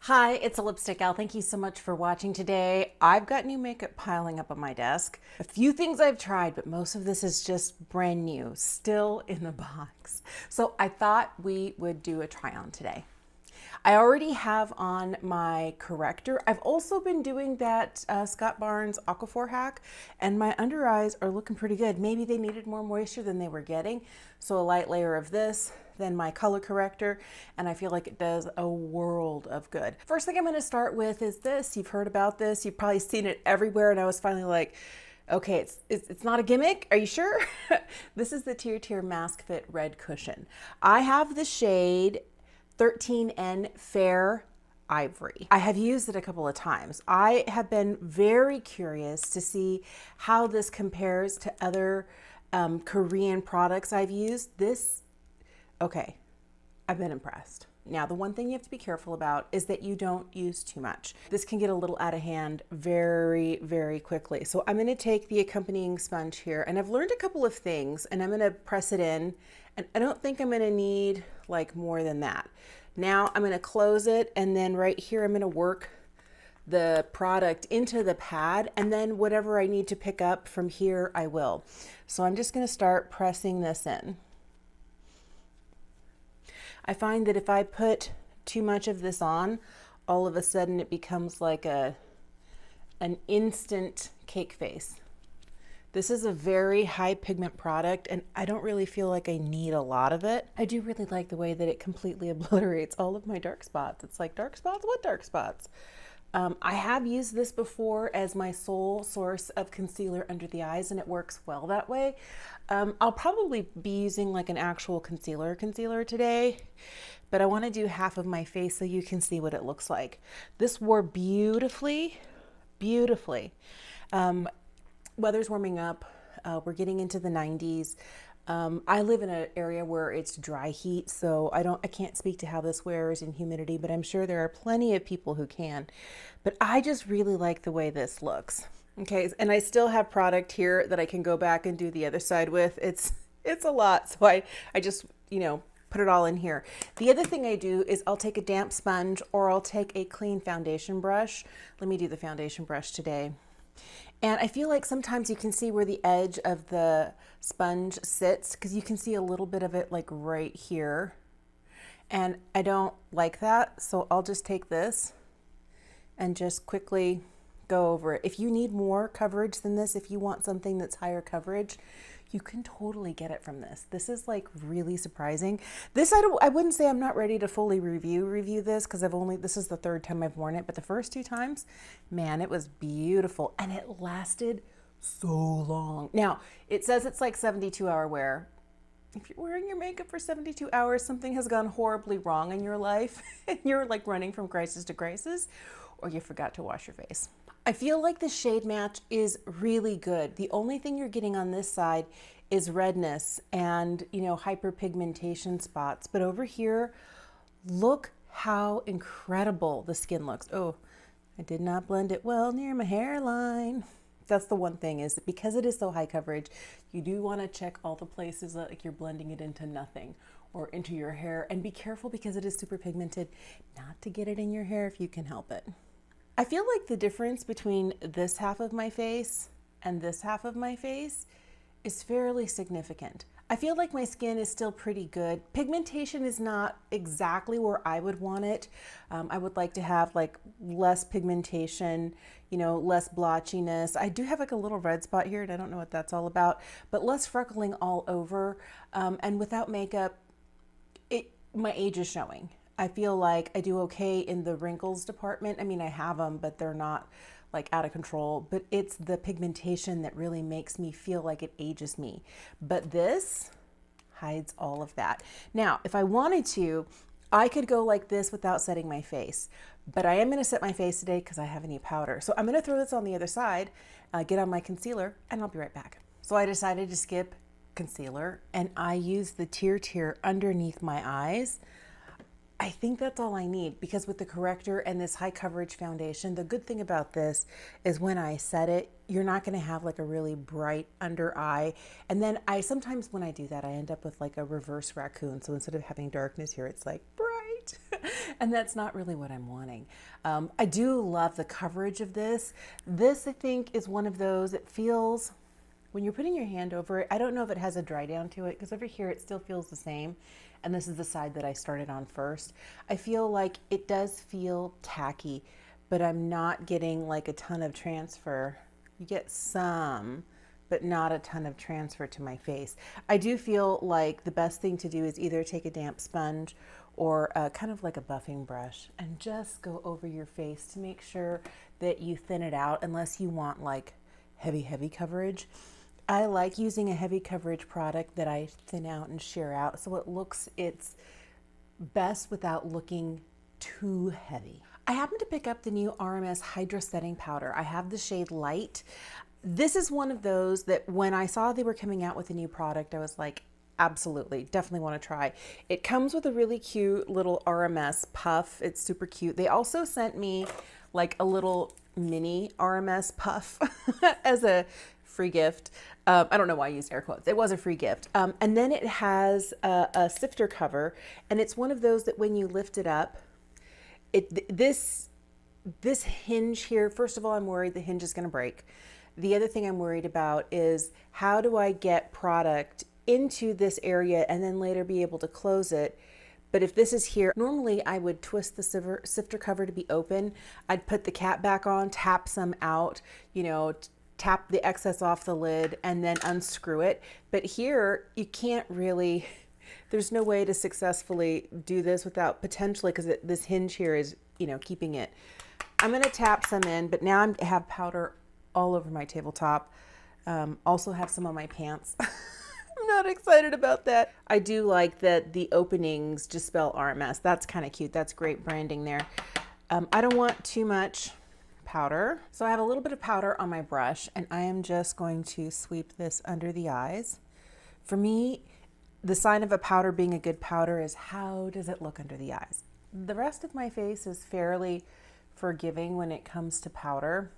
Hi, it's a Lipstick Gal. Thank you so much for watching today. I've got new makeup piling up on my desk. A few things I've tried, but most of this is just brand new, still in the box. So I thought we would do a try on today. I already have on my corrector. I've also been doing that Scott Barnes Aquaphor hack, and my under eyes are looking pretty good. Maybe they needed more moisture than they were getting. So a light layer of this, then my color corrector, and I feel like it does a world of good. First thing I'm gonna start with is this. You've heard about this. You've probably seen it everywhere, and I was finally like, okay, it's not a gimmick. Are you sure? This is the TirTir Mask Fit Red Cushion. I have the shade 13N Fair Ivory. I have used it a couple of times. I have been very curious to see how this compares to other Korean products I've used. Okay, I've been impressed. Now, the one thing you have to be careful about is that you don't use too much. This can get a little out of hand very, very quickly. So I'm gonna take the accompanying sponge here, and I've learned a couple of things, and I'm gonna press it in, and I don't think I'm gonna need like more than that. Now I'm gonna close it, and then right here I'm gonna work the product into the pad, and then whatever I need to pick up from here, I will. So I'm just gonna start pressing this in. I find that if I put too much of this on, all of a sudden it becomes like an instant cake face. This is a very high pigment product, and I don't really feel like I need a lot of it. I do really like the way that it completely obliterates all of my dark spots. It's like, dark spots? What dark spots? I have used this before as my sole source of concealer under the eyes, and it works well that way. I'll probably be using like an actual concealer today, but I want to do half of my face so you can see what it looks like. This wore beautifully, beautifully. Weather's warming up. We're getting into the 90s. I live in an area where it's dry heat, so I can't speak to how this wears in humidity, but I'm sure there are plenty of people who can. But I just really like the way this looks. Okay, and I still have product here that I can go back and do the other side with. It's a lot, so I just, put it all in here. The other thing I do is I'll take a damp sponge, or I'll take a clean foundation brush. Let me do the foundation brush today. And I feel like sometimes you can see where the edge of the sponge sits, because you can see a little bit of it like right here. And I don't like that, so I'll just take this and just quickly go over it. If you need more coverage than this, if you want something that's higher coverage, you can totally get it from this. This is like really surprising. This, I wouldn't say I'm not ready to fully review this, because this is the third time I've worn it, but the first two times, man, it was beautiful, and it lasted so long. Now, it says it's like 72-hour wear. If you're wearing your makeup for 72 hours, something has gone horribly wrong in your life, and you're like running from crisis to crisis, or you forgot to wash your face. I feel like the shade match is really good. The only thing you're getting on this side is redness and, hyperpigmentation spots. But over here, look how incredible the skin looks. Oh, I did not blend it well near my hairline. That's the one thing, is that because it is so high coverage, you do want to check all the places that like you're blending it into nothing or into your hair, and be careful because it is super pigmented not to get it in your hair if you can help it. I feel like the difference between this half of my face and this half of my face is fairly significant. I feel like my skin is still pretty good. Pigmentation is not exactly where I would want it. I would like to have like less pigmentation, less blotchiness. I do have like a little red spot here, and I don't know what that's all about, but less freckling all over. And without makeup, my age is showing. I feel like I do okay in the wrinkles department. I mean, I have them, but they're not like out of control, but it's the pigmentation that really makes me feel like it ages me. But this hides all of that. Now, if I wanted to, I could go like this without setting my face, but I am gonna set my face today because I have any powder. So I'm gonna throw this on the other side, get on my concealer, and I'll be right back. So I decided to skip concealer, and I used the TirTir underneath my eyes. I think that's all I need, because with the corrector and this high coverage foundation, the good thing about this is when I set it, you're not going to have like a really bright under eye. And then sometimes when I do that, I end up with like a reverse raccoon. So instead of having darkness here, it's like bright. right? And that's not really what I'm wanting. I do love the coverage of this. This, I think, is one of those, it feels, when you're putting your hand over it, I don't know if it has a dry down to it, because over here it still feels the same. And this is the side that I started on first. I feel like it does feel tacky, but I'm not getting like a ton of transfer. You get some, but not a ton of transfer to my face. I do feel like the best thing to do is either take a damp sponge or kind of like a buffing brush and just go over your face to make sure that you thin it out, unless you want like heavy coverage. I like using a heavy coverage product that I thin out and shear out so it's best without looking too heavy. I happened to pick up the new RMS Hydra Setting Powder. I have the shade Light. This is one of those that when I saw they were coming out with a new product, I was like, absolutely, definitely want to try. It comes with a really cute little RMS puff. It's super cute. They also sent me like a little mini RMS puff as a free gift. I don't know why I used air quotes. It was a free gift. And then it has a sifter cover, and it's one of those that when you lift it up, this hinge here, first of all, I'm worried the hinge is going to break. The other thing I'm worried about is how do I get product into this area and then later be able to close it. But if this is here, normally I would twist the sifter cover to be open. I'd put the cap back on, tap some out, tap the excess off the lid and then unscrew it. But here you can't really, there's no way to successfully do this without potentially, because this hinge here is, keeping it. I'm going to tap some in, but now I have powder all over my tabletop. Also have some on my pants. I'm not excited about that. I do like that the openings just spell RMS. That's kind of cute. That's great branding there. I don't want too much powder. So I have a little bit of powder on my brush, and I am just going to sweep this under the eyes. For me, the sign of a powder being a good powder is how does it look under the eyes? The rest of my face is fairly forgiving when it comes to powder.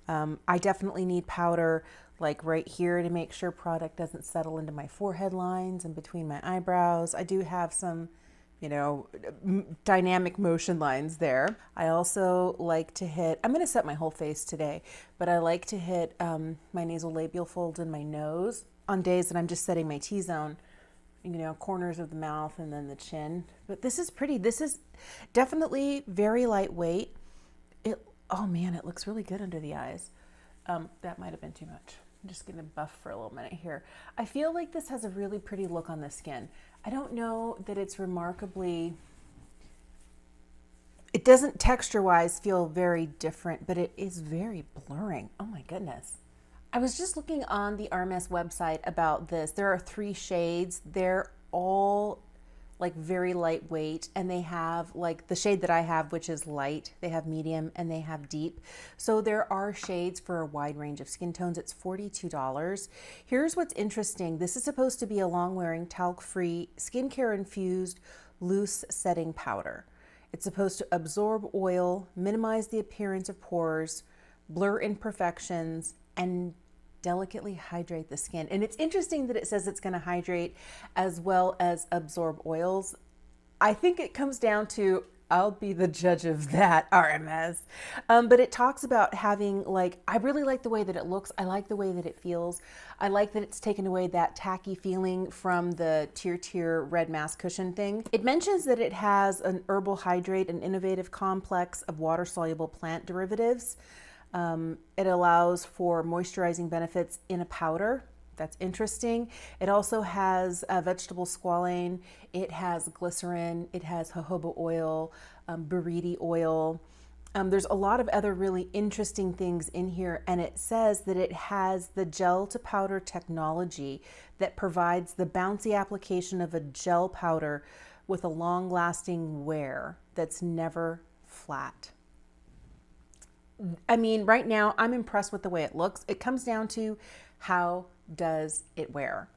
I definitely need powder like right here to make sure product doesn't settle into my forehead lines and between my eyebrows. I do have some, dynamic motion lines there. I also like to hit, I'm going to set my whole face today, but I like to hit my nasal labial folds in my nose on days that I'm just setting my T-zone, corners of the mouth and then the chin. But this is pretty. This is definitely very lightweight. Oh man, it looks really good under the eyes. That might have been too much. I'm just gonna buff for a little minute here. I feel like this has a really pretty look on the skin. I don't know that it's remarkably, it doesn't texture-wise feel very different, but it is very blurring. Oh my goodness. I was just looking on the RMS website about this. There are 3 shades. They're all like very lightweight, and they have like the shade that I have, which is light, they have medium, and they have deep. So there are shades for a wide range of skin tones. It's $42. Here's what's interesting. This is supposed to be a long-wearing, talc-free, skincare-infused, loose setting powder. It's supposed to absorb oil, minimize the appearance of pores, blur imperfections, and delicately hydrate the skin. And it's interesting that it says it's going to hydrate as well as absorb oils. I think it comes down to, I'll be the judge of that, RMS. But it talks about having I really like the way that it looks. I like the way that it feels. I like that it's taken away that tacky feeling from the TirTir red mask cushion thing. It mentions that it has an herbal hydrate, an innovative complex of water-soluble plant derivatives. It allows for moisturizing benefits in a powder. That's interesting. It also has vegetable squalane. It has glycerin. It has jojoba oil, buriti oil. There's a lot of other really interesting things in here, and it says that it has the gel to powder technology that provides the bouncy application of a gel powder with a long-lasting wear that's never flat. I mean, right now I'm impressed with the way it looks. It comes down to how does it wear?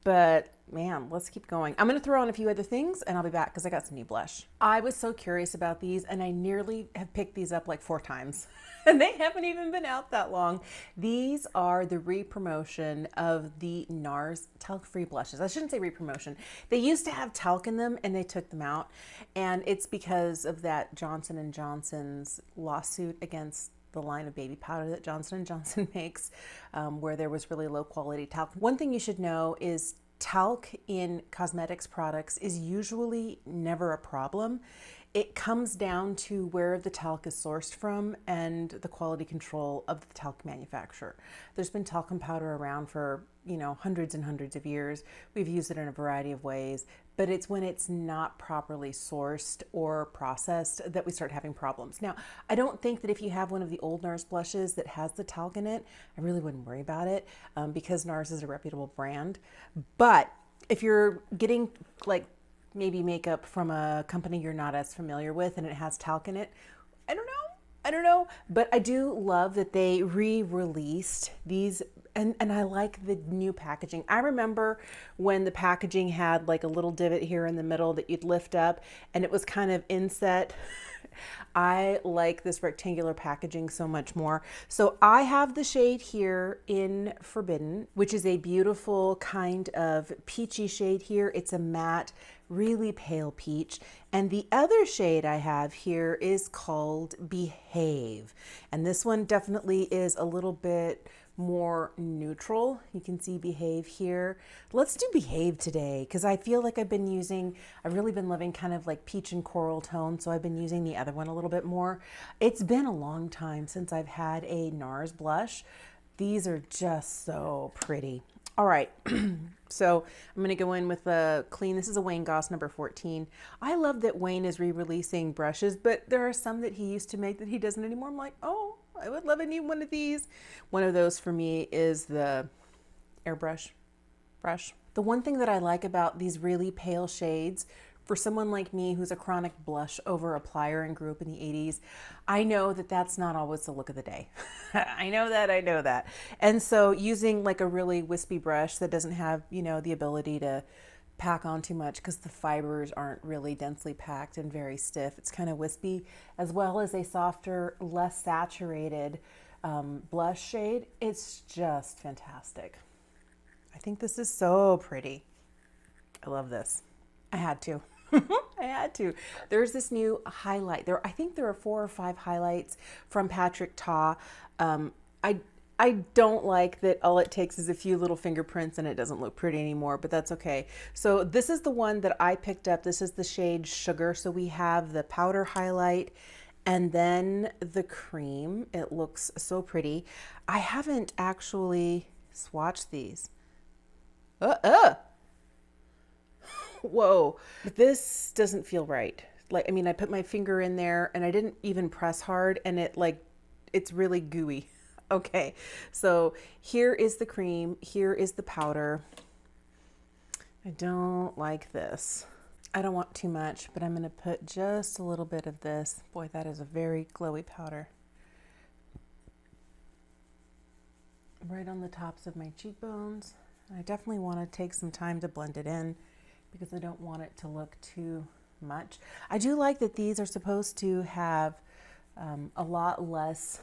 But man, let's keep going. I'm going to throw on a few other things and I'll be back because I got some new blush. I was so curious about these and I nearly have picked these up like 4 times and they haven't even been out that long. These are the re-promotion of the NARS talc-free blushes. I shouldn't say re-promotion. They used to have talc in them and they took them out, and it's because of that Johnson & Johnson's lawsuit against the line of baby powder that Johnson & Johnson makes, where there was really low quality talc. One thing you should know is talc in cosmetics products is usually never a problem. It comes down to where the talc is sourced from and the quality control of the talc manufacturer. There's been talcum powder around for, you know, hundreds and hundreds of years. We've used it in a variety of ways, but it's when it's not properly sourced or processed that we start having problems. Now, I don't think that if you have one of the old NARS blushes that has the talc in it, I really wouldn't worry about it, because NARS is a reputable brand. But if you're getting like maybe makeup from a company you're not as familiar with and it has talc in it, I don't know, but I do love that they re-released these, and I like the new packaging. I remember when the packaging had like a little divot here in the middle that you'd lift up and it was kind of inset. I like this rectangular packaging so much more. So I have the shade here in Forbidden, which is a beautiful kind of peachy shade here. It's a matte, really pale peach. And the other shade I have here is called Behave. And this one definitely is a little bit more neutral. You can see Behave here. Let's do Behave today because I feel like I've really been loving kind of like peach and coral tone, so I've been using the other one a little bit more. It's been a long time since I've had a NARS blush. These are just so pretty. All right, so I'm gonna go in with a clean. This is a Wayne Goss number 14. I love that Wayne is re-releasing brushes, but there are some that he used to make that he doesn't anymore. I'm like, oh, I would love a new one of these. One of those for me is the airbrush brush. The one thing that I like about these really pale shades, for someone like me who's a chronic blush over applier and grew up in the 80s, I know that that's not always the look of the day. I know that. And so using like a really wispy brush that doesn't have, you know, the ability to pack on too much because the fibers aren't really densely packed and very stiff. It's kind of wispy, as well as a softer, less saturated blush shade. It's just fantastic. I think this is so pretty. I love this. I had to. I had to. There's this new highlight. I think there are 4 or 5 highlights from Patrick Ta. I don't like that all it takes is a few little fingerprints and it doesn't look pretty anymore, but that's okay. So this is the one that I picked up. This is the shade Sugar. So we have the powder highlight and then the cream. It looks so pretty. I haven't actually swatched these. Whoa, this doesn't feel right. Like, I mean, I put my finger in there and I didn't even press hard and it's really gooey. Okay, so here is the cream, here is the powder. I don't like this. I don't want too much, but I'm gonna put just a little bit of this. Boy, that is a very glowy powder. Right on the tops of my cheekbones. I definitely wanna take some time to blend it in because I don't want it to look too much. I do like that these are supposed to have a lot less.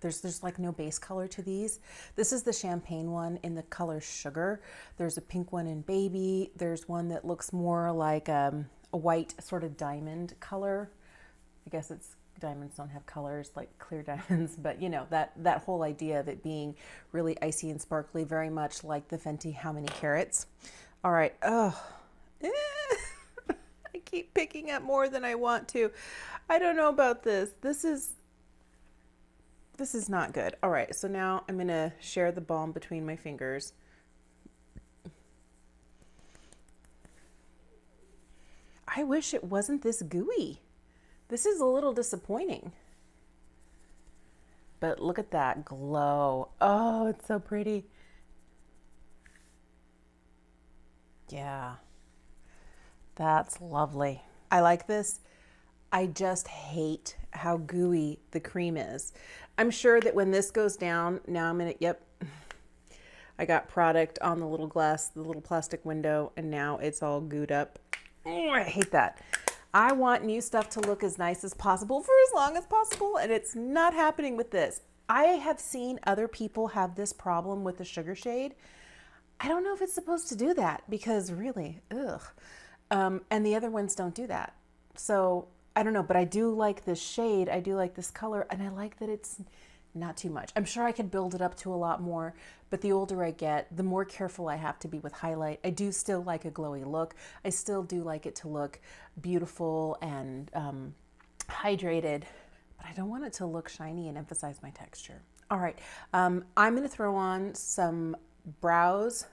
There's like no base color to these. This is the champagne one in the color Sugar. There's a pink one in Baby. There's one that looks more like a white sort of diamond color. I guess diamonds don't have colors like clear diamonds, but you know, that whole idea of it being really icy and sparkly, very much like the Fenty How Many Carats. All right, I keep picking up more than I want to. I don't know about this. This is not good. All right, so now I'm gonna share the balm between my fingers. I wish it wasn't this gooey. This is a little disappointing. But look at that glow. Oh, it's so pretty. Yeah, that's lovely. I like this. I just hate how gooey the cream is. I'm sure that when this goes down, now I'm gonna, yep. I got product on the little glass, the little plastic window, and now it's all gooed up. Oh, I hate that. I want new stuff to look as nice as possible for as long as possible, and it's not happening with this. I have seen other people have this problem with the sugar shade. I don't know if it's supposed to do that because really, ugh. And the other ones don't do that. So I don't know, but I do like this shade. I do like this color, and I like that it's not too much. I'm sure I could build it up to a lot more, but the older I get, the more careful I have to be with highlight. I do still like a glowy look. I still do like it to look beautiful and hydrated, but I don't want it to look shiny and emphasize my texture. All right, I'm gonna throw on some brows,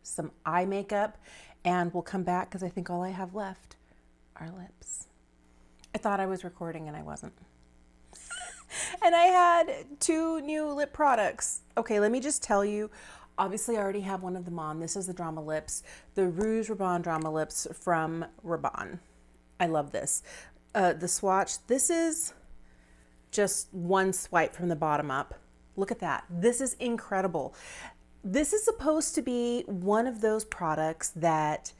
some eye makeup, and we'll come back because I think all I have left are lips. I thought I was recording and I wasn't. And I had 2 new lip products. Okay, let me just tell you, obviously I already have one of them on. This is the Drama Lips, the Rouge Rabanne Drama Lips from Rabanne. I love this. The swatch, this is just one swipe from the bottom up. Look at that. This is incredible. This is supposed to be one of those products that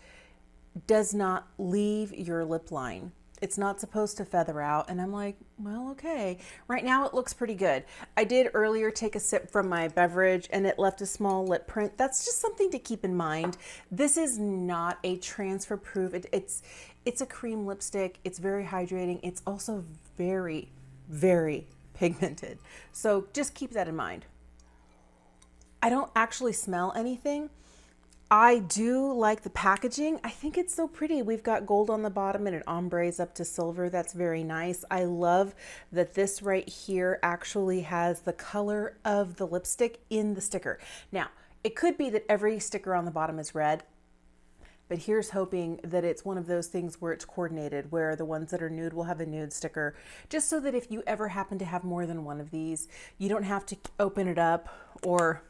does not leave your lip line. It's not supposed to feather out. And I'm like, well, okay. Right now it looks pretty good. I did earlier take a sip from my beverage and it left a small lip print. That's just something to keep in mind. This is not a transfer proof. It's a cream lipstick. It's very hydrating. It's also very, very pigmented. So just keep that in mind. I don't actually smell anything. I do like the packaging. I think it's so pretty. We've got gold on the bottom and it ombres up to silver. That's very nice. I love that this right here actually has the color of the lipstick in the sticker. Now, it could be that every sticker on the bottom is red, but here's hoping that it's one of those things where it's coordinated, where the ones that are nude will have a nude sticker, just so that if you ever happen to have more than one of these, you don't have to open it up or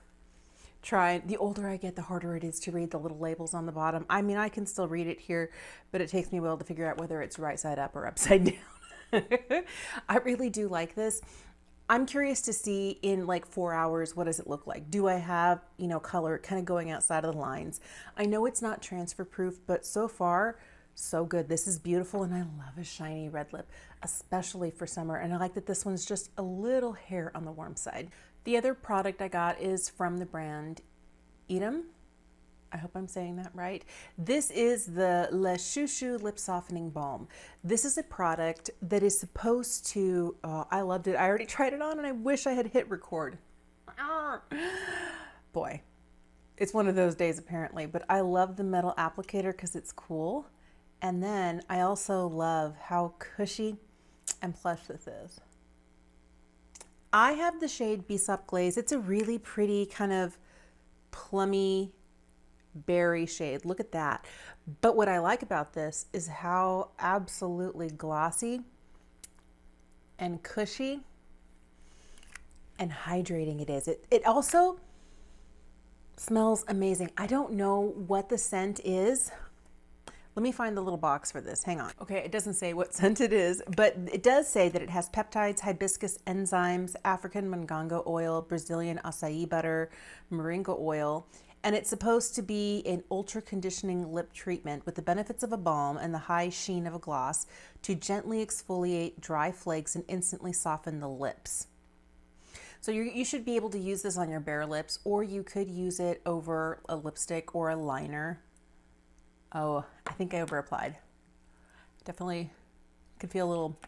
try. The older I get, the harder it is to read the little labels on the bottom. I mean, I can still read it here, but it takes me a while to figure out whether it's right side up or upside down. I really do like this. I'm curious to see in like 4 hours, what does it look like? Do I have, color kind of going outside of the lines? I know it's not transfer proof, but so far, so good. This is beautiful, and I love a shiny red lip, especially for summer. And I like that this one's just a little hair on the warm side. The other product I got is from the brand Eadam. I hope I'm saying that right. This is the Le Chouchou Lip Softening Balm. This is a product that is supposed to, I loved it. I already tried it on and I wish I had hit record. Boy, it's one of those days apparently, but I love the metal applicator because it's cool. And then I also love how cushy and plush this is. I have the shade Bsop Glaze. It's a really pretty kind of plummy berry shade. Look at that. But what I like about this is how absolutely glossy and cushy and hydrating it is. It also smells amazing. I don't know what the scent is. Let me find the little box for this. Hang on. Okay, it doesn't say what scent it is, but it does say that it has peptides, hibiscus enzymes, African mangongo oil, Brazilian acai butter, moringa oil, and it's supposed to be an ultra conditioning lip treatment with the benefits of a balm and the high sheen of a gloss to gently exfoliate dry flakes and instantly soften the lips. So you should be able to use this on your bare lips, or you could use it over a lipstick or a liner. Oh, I think I over-applied. Definitely could feel a little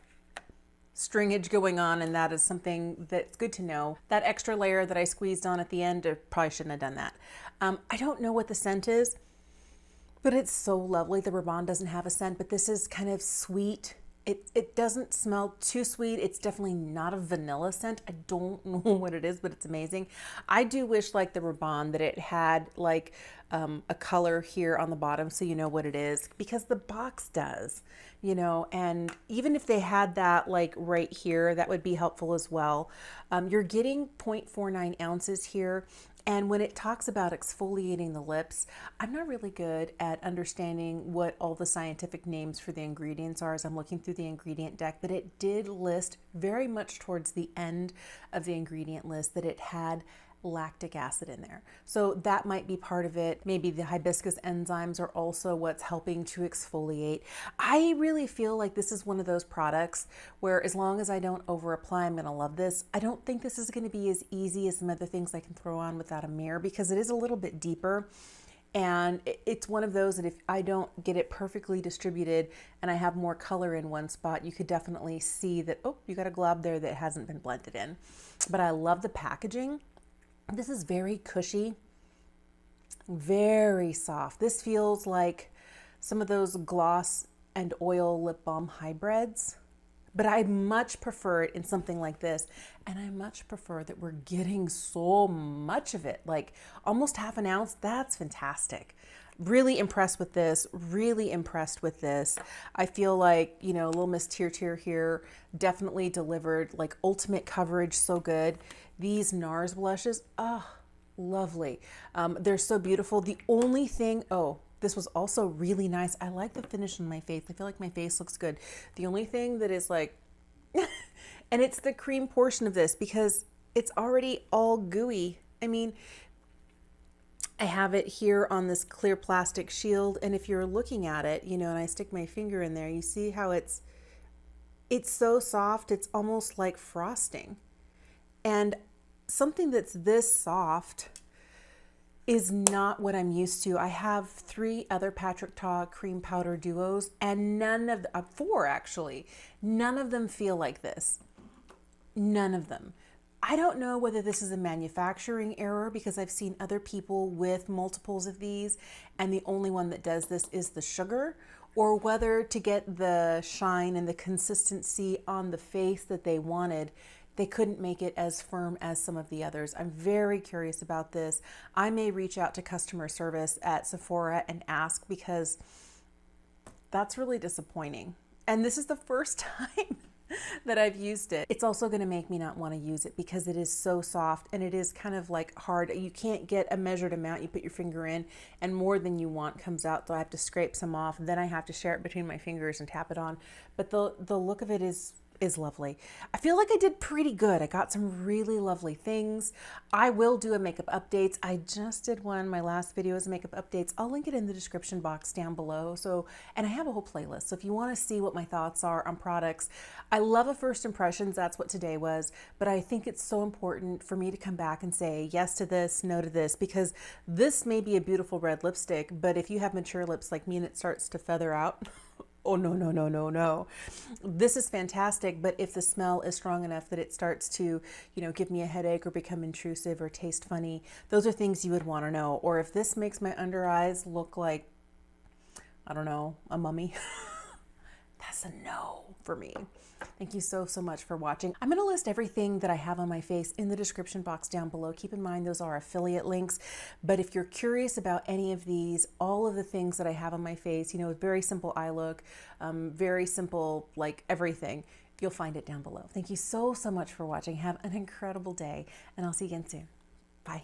stringage going on, and that is something that's good to know. That extra layer that I squeezed on at the end, I probably shouldn't have done that. I don't know what the scent is, but it's so lovely. The Rabanne doesn't have a scent, but this is kind of sweet. It doesn't smell too sweet. It's definitely not a vanilla scent. I don't know what it is, but it's amazing. I do wish, like the Rabanne, that it had like a color here on the bottom so you know what it is, because the box does, and even if they had that like right here, that would be helpful as well. You're getting 0.49 ounces here. And when it talks about exfoliating the lips, I'm not really good at understanding what all the scientific names for the ingredients are as I'm looking through the ingredient deck, but it did list very much towards the end of the ingredient list that it had lactic acid in there. So that might be part of it. Maybe the hibiscus enzymes are also what's helping to exfoliate. I really feel like this is one of those products where as long as I don't over apply, I'm gonna love this. I don't think this is gonna be as easy as some other things I can throw on without a mirror because it is a little bit deeper. And it's one of those that if I don't get it perfectly distributed and I have more color in one spot, you could definitely see that, oh, you got a glob there that hasn't been blended in. But I love the packaging. This is very cushy, very soft. This feels like some of those gloss and oil lip balm hybrids, but I much prefer it in something like this. And I much prefer that we're getting so much of it, like almost half an ounce. That's fantastic. Really impressed with this, really impressed with this. I feel like, you know, little Miss TirTir here definitely delivered like ultimate coverage, so good. These NARS blushes, oh, lovely. They're so beautiful. The only thing, oh, this was also really nice. I like the finish on my face. I feel like my face looks good. The only thing that is like, and it's the cream portion of this because it's already all gooey. I mean, I have it here on this clear plastic shield. And if you're looking at it, you know, and I stick my finger in there, you see how it's so soft. It's almost like frosting. And something that's this soft is not what I'm used to. I have 3 other Patrick Ta cream powder duos and none of the, 4 actually, none of them feel like this. None of them. I don't know whether this is a manufacturing error because I've seen other people with multiples of these and the only one that does this is the sugar, or whether to get the shine and the consistency on the face that they wanted, they couldn't make it as firm as some of the others. I'm very curious about this. I may reach out to customer service at Sephora and ask because that's really disappointing. And this is the first time that I've used it. It's also going to make me not want to use it because it is so soft and it is kind of like hard. You can't get a measured amount. You put your finger in and more than you want comes out. So I have to scrape some off. Then I have to share it between my fingers and tap it on. But the look of it is lovely. I feel like I did pretty good. I got some really lovely things. I will do a makeup updates. I just did one. My last video is makeup updates. I'll link it in the description box down below. So, and I have a whole playlist. So if you want to see what my thoughts are on products, I love a first impressions. That's what today was. But I think it's so important for me to come back and say yes to this, no to this, because this may be a beautiful red lipstick, but if you have mature lips like me and it starts to feather out, oh, no, no, no, no, no. This is fantastic, but if the smell is strong enough that it starts to, you know, give me a headache or become intrusive or taste funny, those are things you would want to know. Or if this makes my under eyes look like, I don't know, a mummy, that's a no for me. Thank you so much for watching. I'm going to list everything that I have on my face in the description box down below. Keep in mind, those are affiliate links. But if you're curious about any of these, all of the things that I have on my face, you know, very simple eye look, very simple, like everything, you'll find it down below. Thank you so much for watching. Have an incredible day, and I'll see you again soon. Bye.